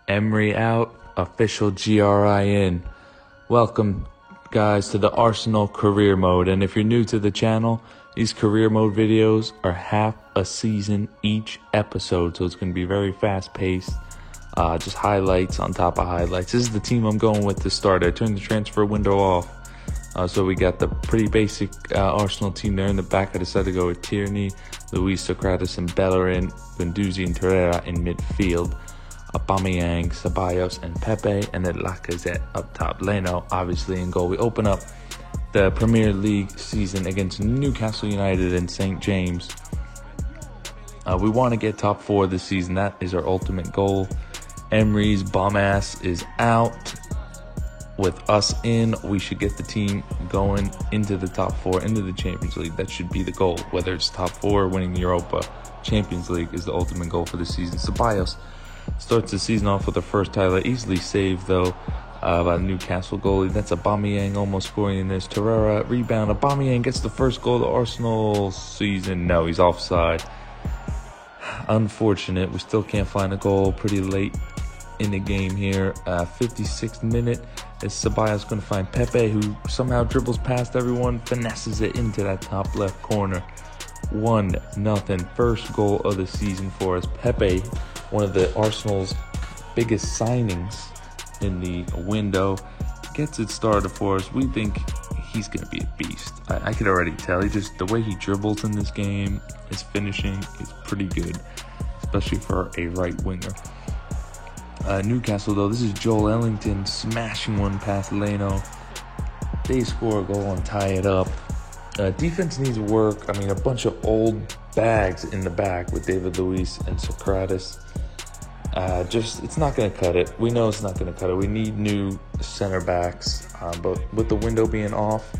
Emery out, official GRIN. Welcome, guys, to the Arsenal career mode. And if you're new to the channel, these career mode videos are half a season each episode, so it's going to be very fast-paced. Just highlights on top of highlights. This is the team I'm going with to start. I turned the transfer window off. So we got the pretty basic Arsenal team there in the back. I decided to go with Tierney, Luis, Socrates, and Bellerin, Guendouzi, and Torreira in midfield. Aubameyang, Ceballos, and Pepe, and then Lacazette up top. Leno, obviously, in goal. We open up the Premier League season against Newcastle United in St. James. We want to get top 4 this season. That is our ultimate goal. Emery's bum ass is out. With us in, we should get the team going into the top 4, into the Champions League. That should be the goal. Whether it's top 4 or winning Europa, Champions League is the ultimate goal for the season. Ceballos starts the season off with the first title. Easily saved, though, by the Newcastle goalie. That's Aubameyang almost scoring in this. Torreira, rebound. Aubameyang gets the first goal of the Arsenal season. No, he's offside. Unfortunate. We still can't find a goal. Pretty late in the game here. 56th minute. Is Ceballos going to find Pepe, who somehow dribbles past everyone, finesses it into that top left corner. 1-0. First goal of the season for us. Pepe, one of the Arsenal's biggest signings in the window, gets it started for us. We think he's going to be a beast. I could already tell. The way he dribbles in this game, his finishing is pretty good, especially for a right winger. Newcastle, though, this is Joel Ellington smashing one past Leno. They score a goal and tie it up. Defense needs work. I mean, a bunch of old bags in the back with David Luiz and Socrates. It's not going to cut it. We know it's not going to cut it. We need new center backs. But with the window being off,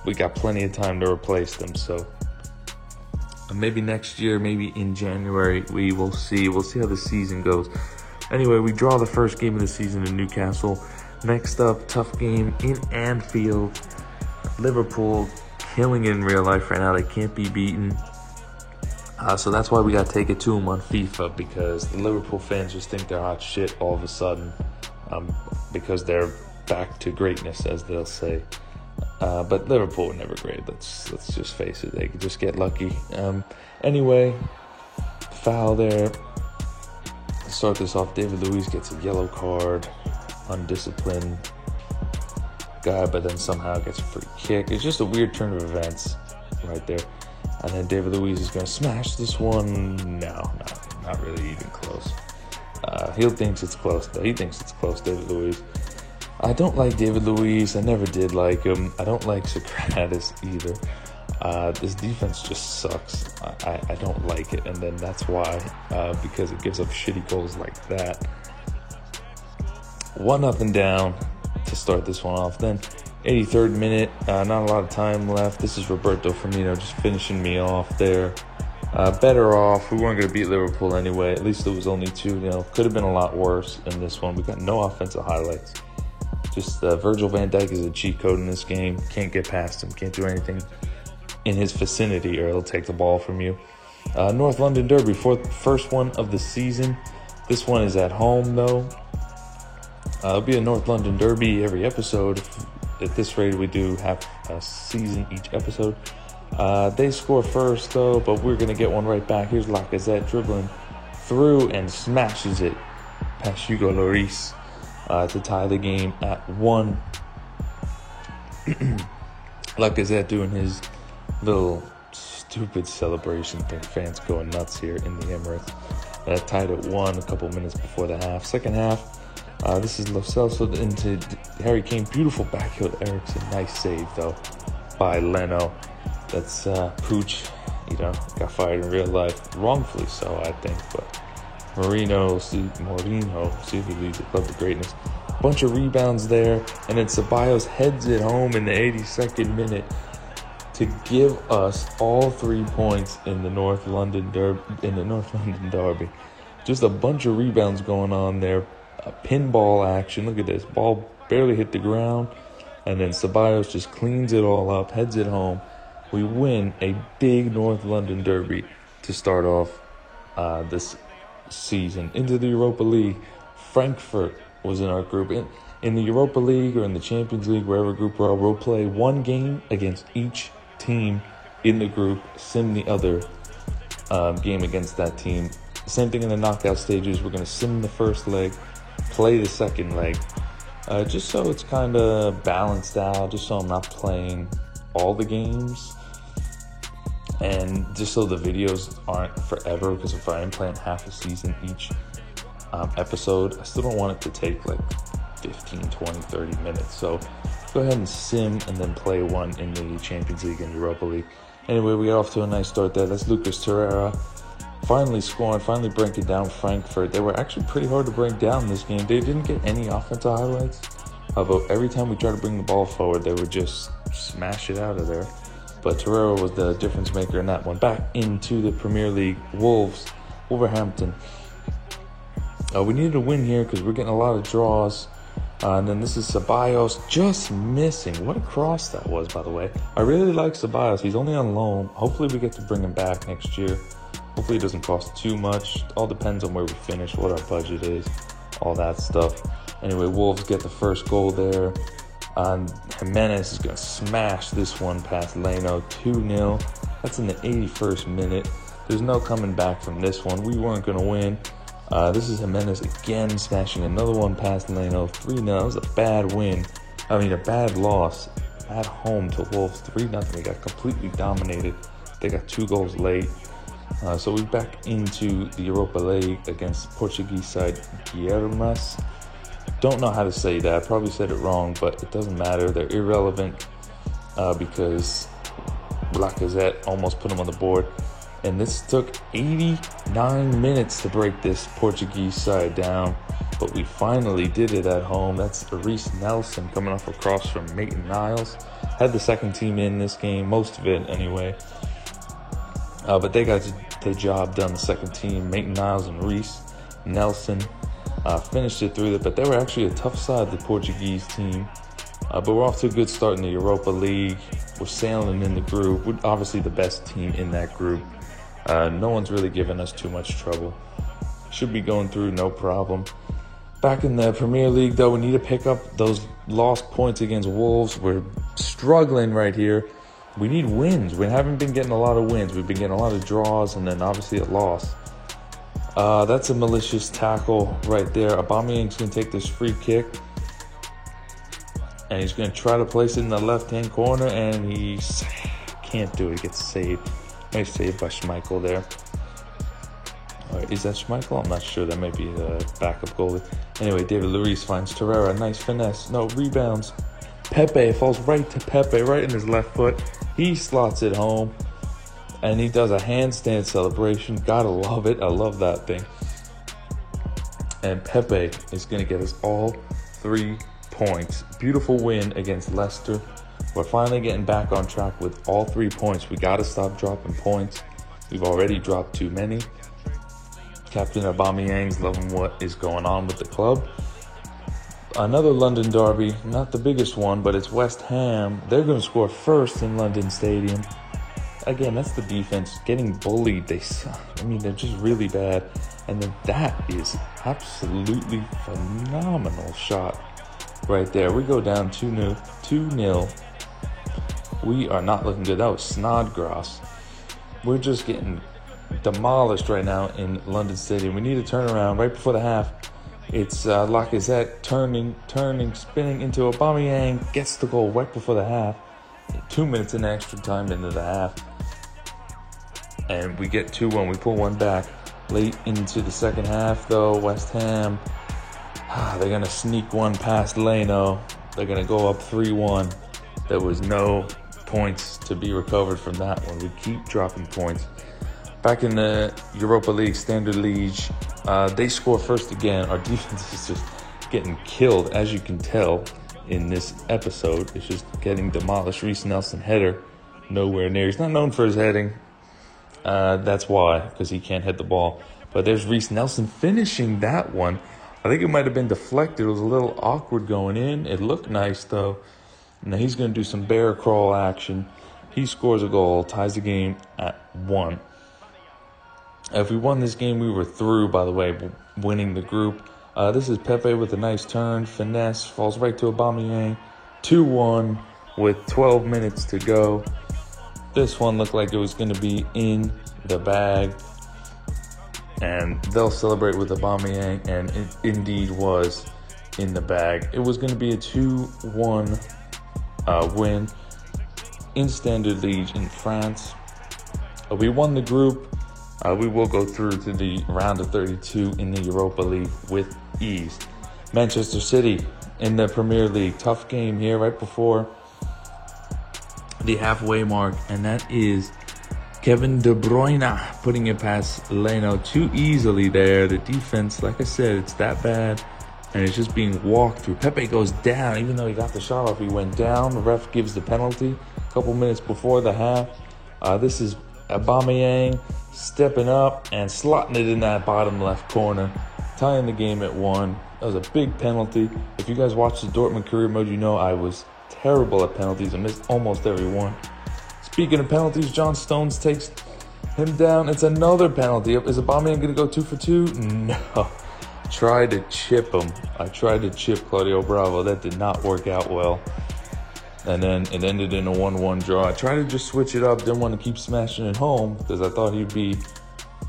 we got plenty of time to replace them. So maybe next year, maybe in January, we will see. We'll see how the season goes. Anyway, we draw the first game of the season in Newcastle. Next up, tough game in Anfield. Liverpool killing it in real life right now. They can't be beaten. So that's why we got to take it to them on FIFA, because the Liverpool fans just think they're hot shit all of a sudden, because they're back to greatness, as they'll say. But Liverpool were never great. Let's just face it. They could just get lucky. Anyway, foul there. Start this off. David Luiz gets a yellow card. Undisciplined guy, but then somehow gets a free kick. It's just a weird turn of events right there. And then David Luiz is going to smash this one. No, not really even close. He thinks it's close, though. He thinks it's close, David Luiz. I don't like David Luiz. I never did like him. I don't like Socrates either. This defense just sucks. I don't like it. And then that's why, because it gives up shitty goals like that. 1-0 down to start this one off. Then 83rd minute, not a lot of time left. This is Roberto Firmino just finishing me off there. Better off. We weren't going to beat Liverpool anyway. At least it was only 2-0. Could have been a lot worse in this one. We got no offensive highlights. Just Virgil van Dijk is a cheat code in this game. Can't get past him. Can't do anything in his vicinity or he'll take the ball from you. North London Derby, first one of the season. This one is at home, though. It'll be a North London Derby every episode. At this rate, we do have a season each episode. They score first, though, but we're going to get one right back. Here's Lacazette dribbling through and smashes it past Hugo Lloris to tie the game at 1. Lacazette doing his little stupid celebration thing. Fans going nuts here in the Emirates. That tied at 1 a couple minutes before the half. Second half, this is Lo Celso into Harry Kane. Beautiful backheel to Eriksen. Nice save, though, by Leno. That's Pooch, got fired in real life. Wrongfully so, I think. But Mourinho, see if he leads the club to greatness. Bunch of rebounds there. And then Ceballos heads it home in the 82nd minute to give us all 3 points in the North London Derby. Just a bunch of rebounds going on there. Pinball action. Look at this. Ball barely hit the ground. And then Ceballos just cleans it all up, heads it home. We win a big North London Derby to start off this season into the Europa League. Frankfurt was in our group. In the Europa League or in the Champions League, wherever group we're, we'll play one game against each team in the group, sim the other game against that team. Same thing in the knockout stages. We're going to sim the first leg, play the second leg, just so it's kind of balanced out, just so I'm not playing all the games, and just so the videos aren't forever, because if I am playing half a season each episode, I still don't want it to take like 15, 20, 30 minutes. So go ahead and sim and then play one in the Champions League and Europa League. Anyway, we got off to a nice start there. That's Lucas Torreira finally scoring, finally breaking down Frankfurt. They were actually pretty hard to break down this game. They didn't get any offensive highlights, but every time we tried to bring the ball forward, they would just smash it out of there. But Torreira was the difference maker in that one. Back into the Premier League, Wolverhampton. We needed a win here because we're getting a lot of draws. And then this is Ceballos just missing. What a cross that was, by the way. I really like Ceballos. He's only on loan. Hopefully we get to bring him back next year. Hopefully it doesn't cost too much. All depends on where we finish, what our budget is, all that stuff. Anyway, Wolves get the first goal there. And Jimenez is going to smash this one past Leno, 2-0. That's in the 81st minute. There's no coming back from this one. We weren't going to win. This is Jimenez again smashing another one past Leno, 3-0. That was a bad win. A bad loss at home to Wolves, 3-0. They got completely dominated. They got 2 goals late. So we're back into the Europa League against the Portuguese side, Guilhermes. Don't know how to say that. Probably said it wrong, but it doesn't matter. They're irrelevant because Lacazette almost put them on the board. And this took 89 minutes to break this Portuguese side down, but we finally did it at home. That's Reece Nelson coming off a cross from Maitland-Niles. Had the second team in this game, most of it anyway. But they got the job done, the second team. Maitland-Niles and Reece Nelson finished it through it, but they were actually a tough side, the Portuguese team. But we're off to a good start in the Europa League. We're sailing in the group. We're obviously the best team in that group. No one's really given us too much trouble. Should be going through no problem. Back in the Premier League, though, we need to pick up those lost points against Wolves. We're struggling right here. We need wins. We haven't been getting a lot of wins. We've been getting a lot of draws and then obviously a loss. That's a malicious tackle right there. Aubameyang's going to take this free kick. And he's going to try to place it in the left-hand corner. And he can't do it. He gets saved. Nice save by Schmeichel there. All right, is that Schmeichel? I'm not sure. That might be the backup goalie. Anyway, David Luiz finds Torreira. Nice finesse. No, rebounds. Pepe falls right to Pepe, right in his left foot. He slots it home. And he does a handstand celebration. Gotta love it. I love that thing. And Pepe is going to get us all 3 points. Beautiful win against Leicester. We're finally getting back on track with all 3 points. We got to stop dropping points. We've already dropped too many. Captain Aubameyang's loving what is going on with the club. Another London derby, not the biggest one, but it's West Ham. They're going to score first in London Stadium. Again, that's the defense getting bullied. They're just really bad. And then that is absolutely phenomenal shot right there. We go down 2-0. We are not looking good. That was Snodgrass. We're just getting demolished right now in London Stadium. We need a turnaround right before the half. It's Lacazette turning, spinning into Aubameyang. Gets the goal right before the half. 2 minutes in extra time into the half. And we get 2-1. We pull one back. Late into the second half, though, West Ham, they're going to sneak one past Leno. They're going to go up 3-1. There was no points to be recovered from that one. We keep dropping points. Back in the Europa League, Standard Liège, they score first again. Our defense is just getting killed, as you can tell in this episode. It's just getting demolished. Reece Nelson header, nowhere near. He's not known for his heading. That's why, because he can't hit the ball. But there's Reece Nelson finishing that one. I think it might have been deflected. It was a little awkward going in. It looked nice, though. Now he's going to do some bear crawl action. He scores a goal, ties the game at 1. If we won this game, we were through, by the way, winning the group. This is Pepe with a nice turn. Finesse, falls right to Aubameyang. 2-1 with 12 minutes to go. This one looked like it was going to be in the bag. And they'll celebrate with Aubameyang, and it indeed was in the bag. It was going to be a 2-1 win in Standard Liège in France. We won the group. We will go through to the round of 32 in the Europa League with ease. Manchester City in the Premier League. Tough game here right before the halfway mark, and that is Kevin De Bruyne putting it past Leno too easily there. The defense, like I said, it's that bad, and it's just being walked through. Pepe goes down, even though he got the shot off, he went down. The ref gives the penalty a couple minutes before the half. This is Aubameyang stepping up and slotting it in that bottom left corner, tying the game at 1. That was a big penalty. If you guys watched the Dortmund career mode, you know I was terrible at penalties. I missed almost every one. Speaking of penalties, John Stones takes him down. It's another penalty. Is Aubameyang going to go 2 for 2? No. Tried to chip him. I tried to chip Claudio Bravo. That did not work out well. And then it ended in a 1-1 draw. I tried to just switch it up. Didn't want to keep smashing it home because I thought he'd be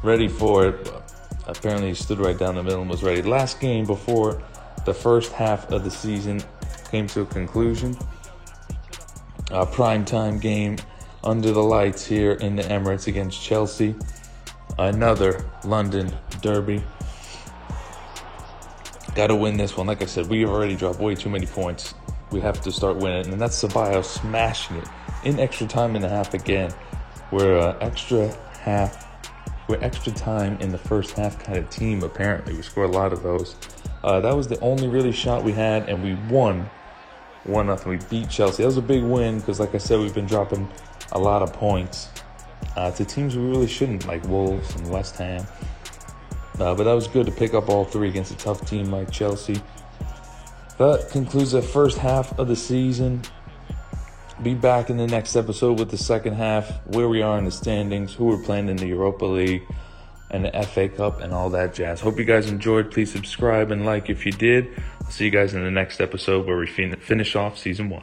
ready for it. But apparently he stood right down the middle and was ready. Last game before the first half of the season came to a conclusion. Primetime game under the lights here in the Emirates against Chelsea. Another London derby. Got to win this one. Like I said, we have already dropped way too many points. We have to start winning, and that's Ceballos smashing it in extra time and a half again. We're extra time in the first half kind of team, apparently. We scored a lot of those. That was the only really shot we had, and we won 1-0. We beat Chelsea. That was a big win because, like I said, we've been dropping a lot of points to teams we really shouldn't, like Wolves and West Ham. But that was good to pick up all 3 against a tough team like Chelsea. That concludes the first half of the season. Be back in the next episode with the second half, where we are in the standings, who we're playing in the Europa League, and the FA Cup, and all that jazz. Hope you guys enjoyed. Please subscribe and like if you did. I'll see you guys in the next episode where we finish off Season 1.